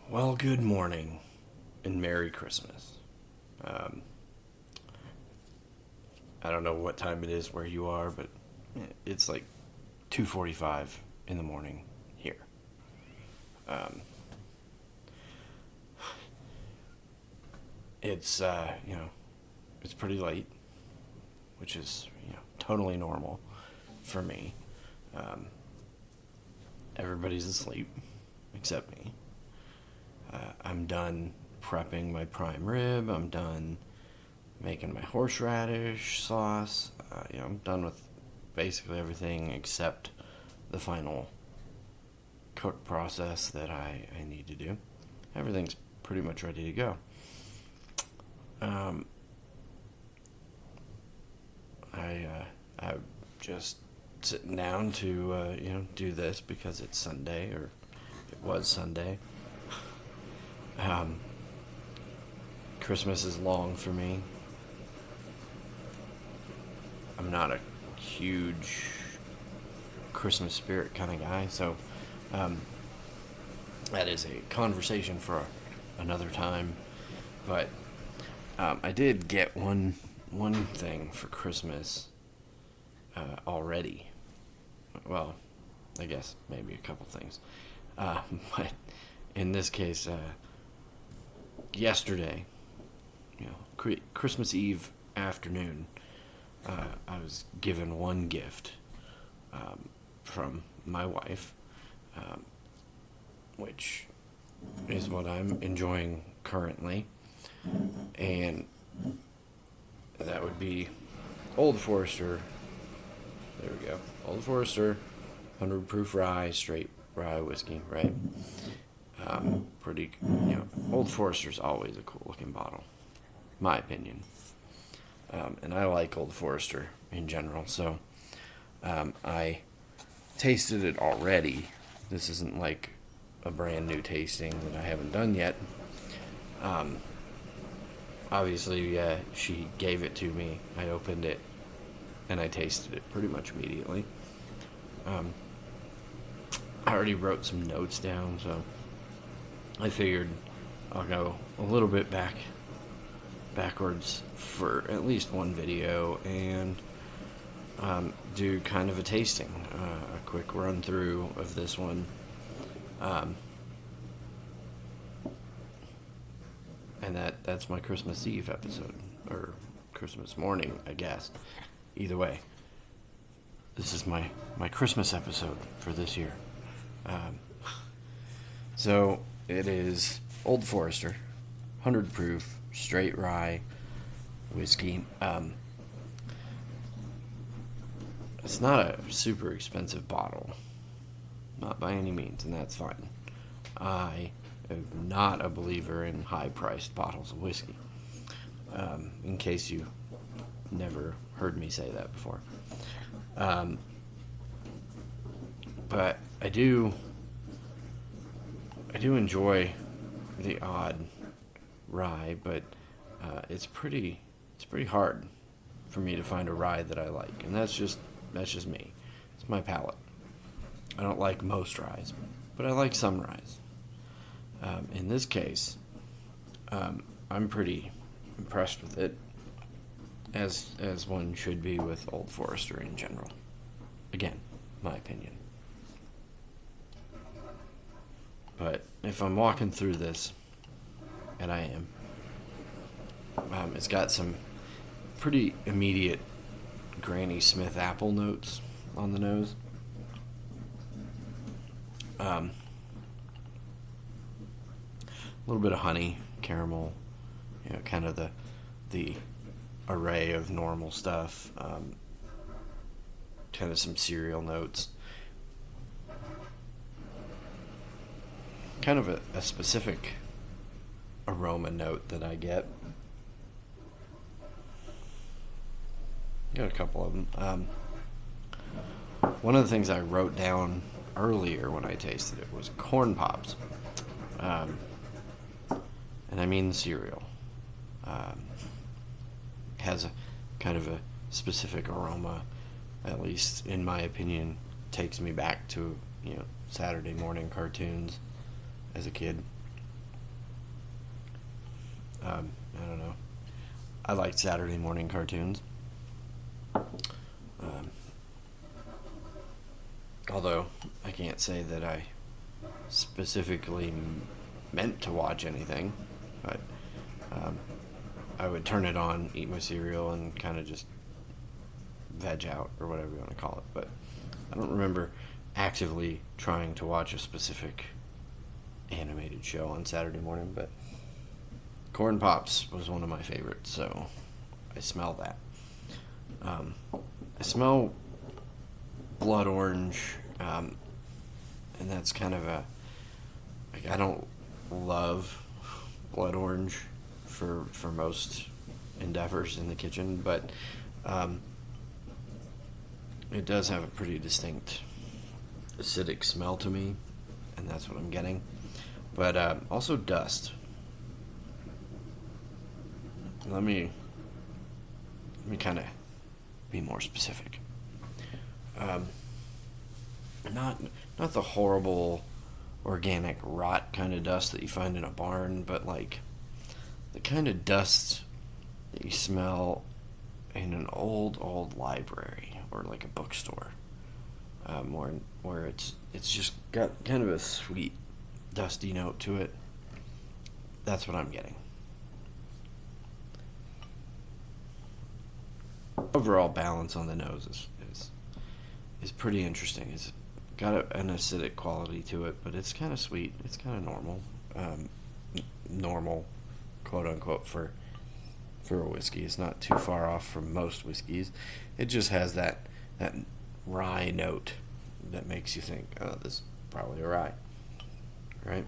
Well, good morning and Merry Christmas. Um, I don't know what time it is where you are, but it's like 2:45 in the morning here. Um, it's it's pretty late, which is totally normal for me. Um, Everybody's asleep except me. I'm done prepping my prime rib. I'm done making my horseradish sauce. I'm done with basically everything except the final cook process that I need to do. Everything's pretty much ready to go. Um, I'm just sitting down to do this because it's Sunday, or it was Sunday. Um, Christmas is long for me. I'm not a huge Christmas spirit kind of guy, so um, that is a conversation for another time. But I did get one thing for Christmas already. Well, I guess maybe a couple things, but in this case, yesterday, Christmas Eve afternoon, I was given one gift from my wife, um, which is what I'm enjoying currently, and that would be Old Forester. There we go, Old Forester, 100 proof rye, straight rye whiskey, right? Pretty, Old Forester's always a cool looking bottle, my opinion. And I like Old Forester in general, so I tasted it already. This isn't like a brand new tasting that I haven't done yet. Um, Obviously, she gave it to me. I opened it and I tasted it pretty much immediately. Um, I already wrote some notes down, so I figured I'll go a little bit backwards for at least one video and do kind of a tasting, a quick run through of this one. Um, and that's my Christmas Eve episode, or Christmas morning, I guess. Either way, this is my Christmas episode for this year. Um, so it is Old Forester, 100 proof, straight rye whiskey. It's not a super expensive bottle, not by any means, and that's fine. I am not a believer in high-priced bottles of whiskey. In case you never heard me say that before. But I do enjoy the odd rye, but it's pretty hard for me to find a rye that I like, and that's just me. It's my palate. I don't like most ryes, but I like some ryes. In this case, I'm pretty impressed with it, as one should be with Old Forester in general. Again, my opinion. But if I'm walking through this, and I am, it's got some pretty immediate Granny Smith apple notes on the nose. A little bit of honey, caramel, kind of the array of normal stuff. Kind of some cereal notes. Kind of a specific aroma note that I get. Got a couple of them. One of the things I wrote down earlier when I tasted it was corn pops. And I mean the cereal. Has a kind of a specific aroma, at least in my opinion, takes me back to Saturday morning cartoons as a kid. I don't know. I like Saturday morning cartoons. Um, Although I can't say that I specifically meant to watch anything, but um, I would turn it on, eat my cereal, and kind of just veg out or whatever you want to call it. But I don't remember actively trying to watch a specific animated show on Saturday morning, but Corn Pops was one of my favorites, so I smell that. I smell blood orange, and that's kind of like, I don't love blood orange for most endeavors in the kitchen, but it does have a pretty distinct acidic smell to me, and that's what I'm getting. But also dust. Let me kind of be more specific. Um, not not the horrible organic rot kind of dust that you find in a barn, but like the kind of dust that you smell in an old library or like a bookstore, where it's just got kind of a sweet dusty note to it. That's what I'm getting. Overall balance on the nose is pretty interesting. It's got an acidic quality to it, but it's kind of sweet. It's kind of normal, normal, quote unquote, for a whiskey. It's not too far off from most whiskeys. It just has that rye note that makes you think, oh, this is probably a rye, right?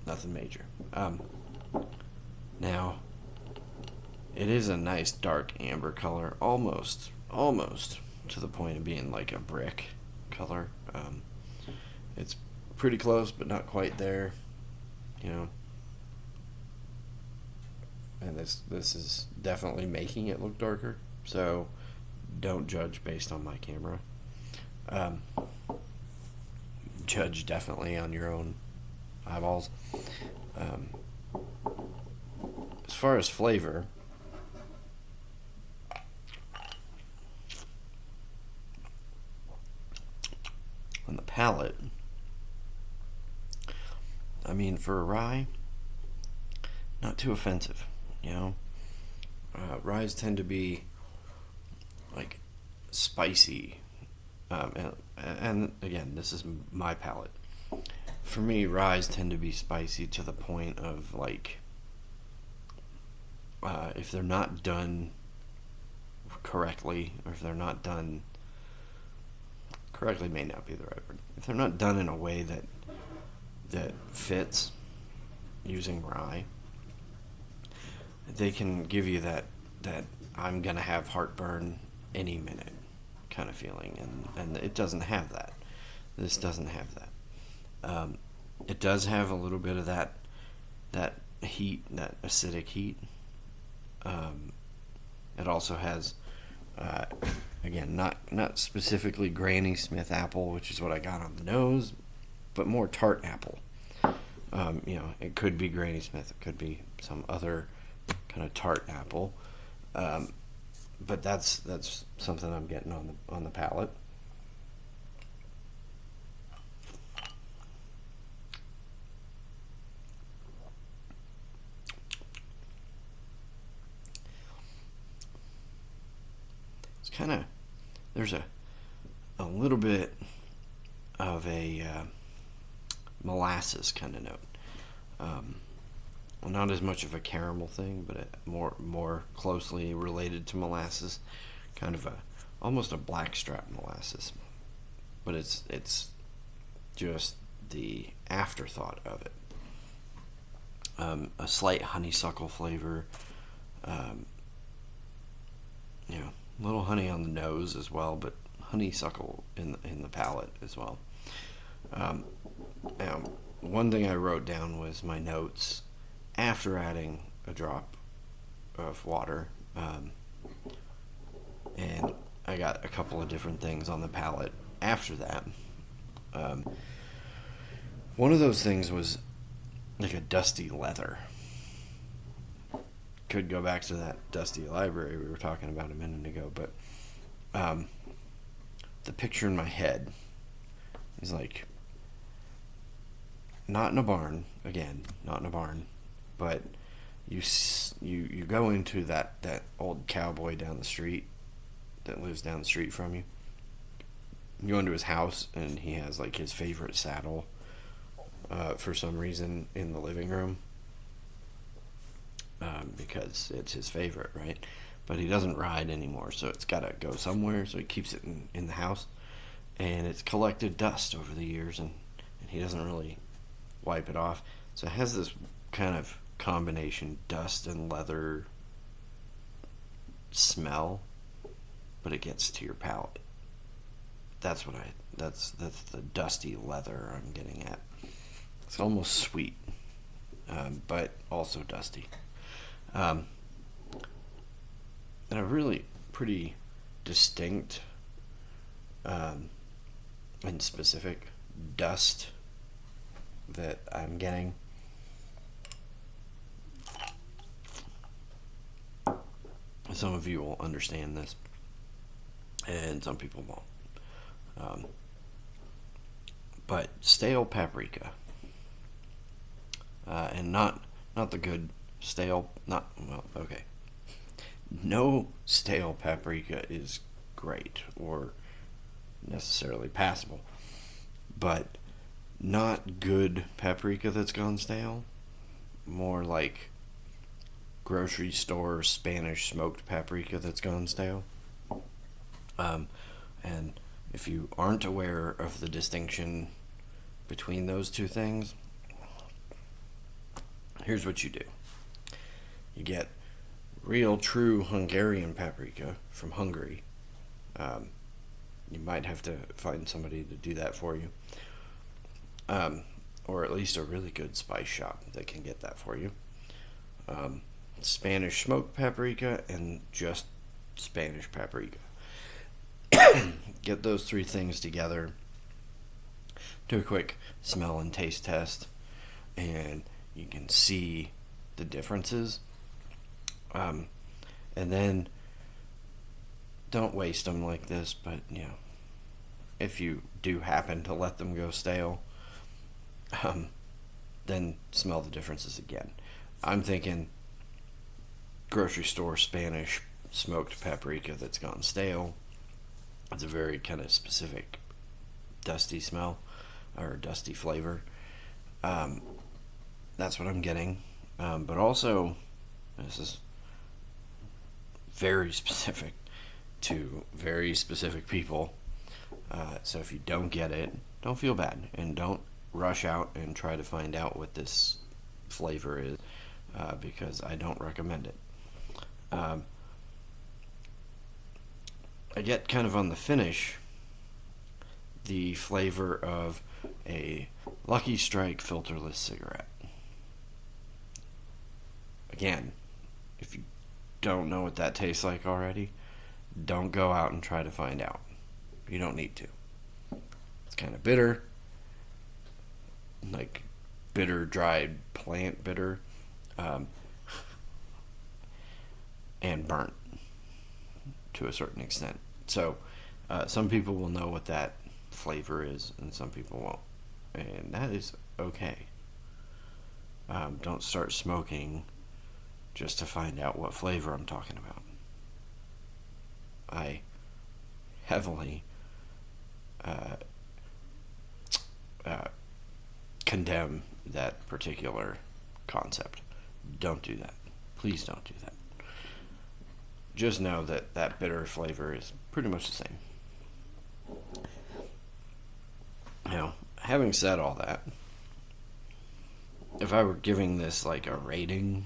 Nothing major. Now, it is a nice dark amber color, almost to the point of being like a brick color. It's pretty close, but not quite there, you know. And this is definitely making it look darker. So don't judge based on my camera. Judge definitely on your own eyeballs. As far as flavor, on the palate, I mean, for a rye, not too offensive, you know. Ryes tend to be like spicy, and again, this is my palate. For me, ryes tend to be spicy to the point of like, if they're not done correctly, or if they're not done correctly, may not be the right word. If they're not done in a way that fits using rye, they can give you that I'm gonna have heartburn any minute kind of feeling, and it doesn't have that. This doesn't have that. It does have a little bit of that heat, that acidic heat. It also has, again, not specifically Granny Smith apple, which is what I got on the nose, but more tart apple. It could be Granny Smith, it could be some other kind of tart apple, but that's something I'm getting on the palate. It's kind of, there's a little bit of a molasses kind of note. Well, not as much of a caramel thing, but more closely related to molasses, kind of almost a blackstrap molasses, but it's just the afterthought of it. A slight honeysuckle flavor, a little honey on the nose as well, but honeysuckle in the palate as well. Now, one thing I wrote down was my notes after adding a drop of water, and I got a couple of different things on the palate after that. One of those things was like a dusty leather. could go back to that dusty library we were talking about a minute ago, but the picture in my head is like, not in a barn, again, not in a barn, but you go into that old cowboy down the street that lives down the street from you. You go into his house, and he has like his favorite saddle for some reason in the living room, because it's his favorite, right? But he doesn't ride anymore, so it's got to go somewhere, so he keeps it in the house, and it's collected dust over the years, and he doesn't really wipe it off, so it has this kind of combination dust and leather smell, but it gets to your palate. That's the dusty leather I'm getting at. It's almost sweet, but also dusty. And a really pretty distinct and specific dust that I'm getting. Some of you will understand this, and some people won't. But stale paprika, and not the good stale. Okay. No stale paprika is great or necessarily passable, but not good paprika that's gone stale. More like grocery store Spanish smoked paprika that's gone stale. And if you aren't aware of the distinction between those two things, here's what you do. You get real, true Hungarian paprika from Hungary. You might have to find somebody to do that for you. Or at least a really good spice shop that can get that for you. Spanish smoked paprika and just Spanish paprika. Get those three things together, do a quick smell and taste test, and you can see the differences. And then don't waste them like this, but if you do happen to let them go stale, then smell the differences again. I'm thinking grocery store Spanish smoked paprika that's gone stale. It's a very kind of specific dusty smell or dusty flavor. That's what I'm getting. But also, this is very specific to very specific people. So if you don't get it, don't feel bad, and don't rush out and try to find out what this flavor is, because I don't recommend it. I get kind of on the finish the flavor of a Lucky Strike filterless cigarette. Again, if you don't know what that tastes like already, don't go out and try to find out. You don't need to. It's kind of bitter, like bitter, dried plant bitter, and burnt to a certain extent. So some people will know what that flavor is, and some people won't, and that is okay. Don't start smoking just to find out what flavor I'm talking about. I heavily condemn that particular concept. Don't do that. Please don't do that. Just know that that bitter flavor is pretty much the same. Now, having said all that, if I were giving this like a rating,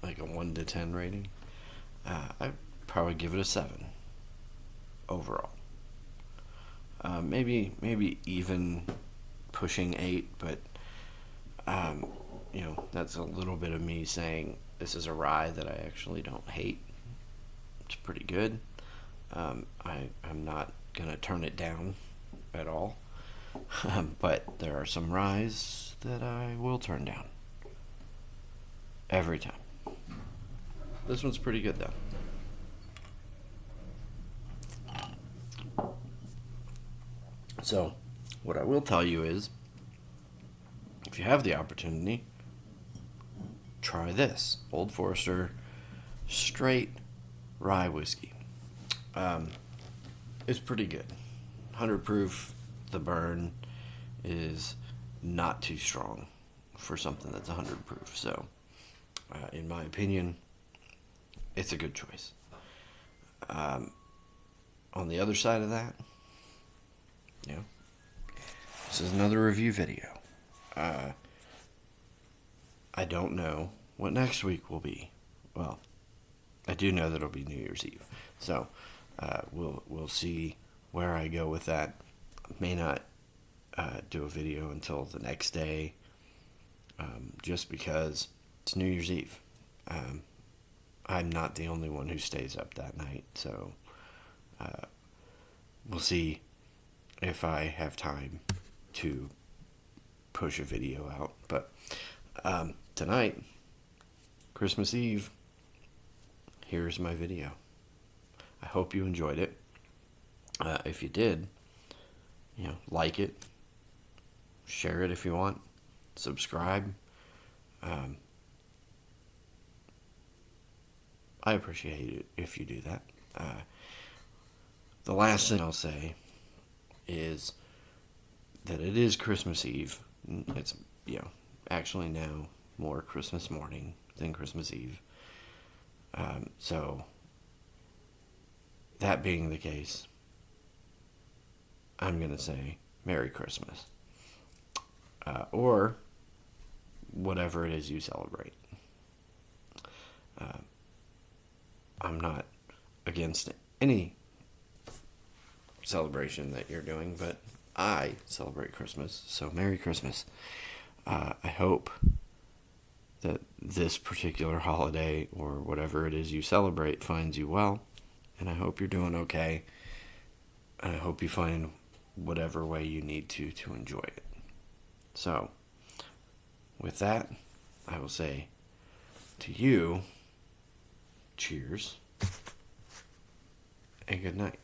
like a 1 to 10 rating, I'd probably give it a 7 overall. Maybe even pushing 8, but that's a little bit of me saying this is a rye that I actually don't hate. It's pretty good. I'm not gonna turn it down at all, but there are some ryes that I will turn down every time. This one's pretty good, though. So, what I will tell you is, if you have the opportunity, try this Old Forester straight rye whiskey. It's pretty good. 100 proof. The burn is not too strong for something that's 100 proof. So, in my opinion, it's a good choice. On the other side of that, this is another review video. I don't know what next week will be. Well, I do know that it'll be New Year's Eve. So, we'll see where I go with that. May not do a video until the next day, just because it's New Year's Eve. I'm not the only one who stays up that night, so we'll see if I have time to push a video out. But tonight, Christmas Eve, here's my video. I hope you enjoyed it. If you did, like it, share it if you want, subscribe. I appreciate it if you do that. The last thing I'll say is that it is Christmas Eve. It's, actually now more Christmas morning than Christmas Eve. So, that being the case, I'm going to say Merry Christmas. Or whatever it is you celebrate. I'm not against any celebration that you're doing, but I celebrate Christmas, so Merry Christmas. I hope that this particular holiday or whatever it is you celebrate finds you well, and I hope you're doing okay, and I hope you find whatever way you need to enjoy it. So, with that, I will say to you, cheers, and good night.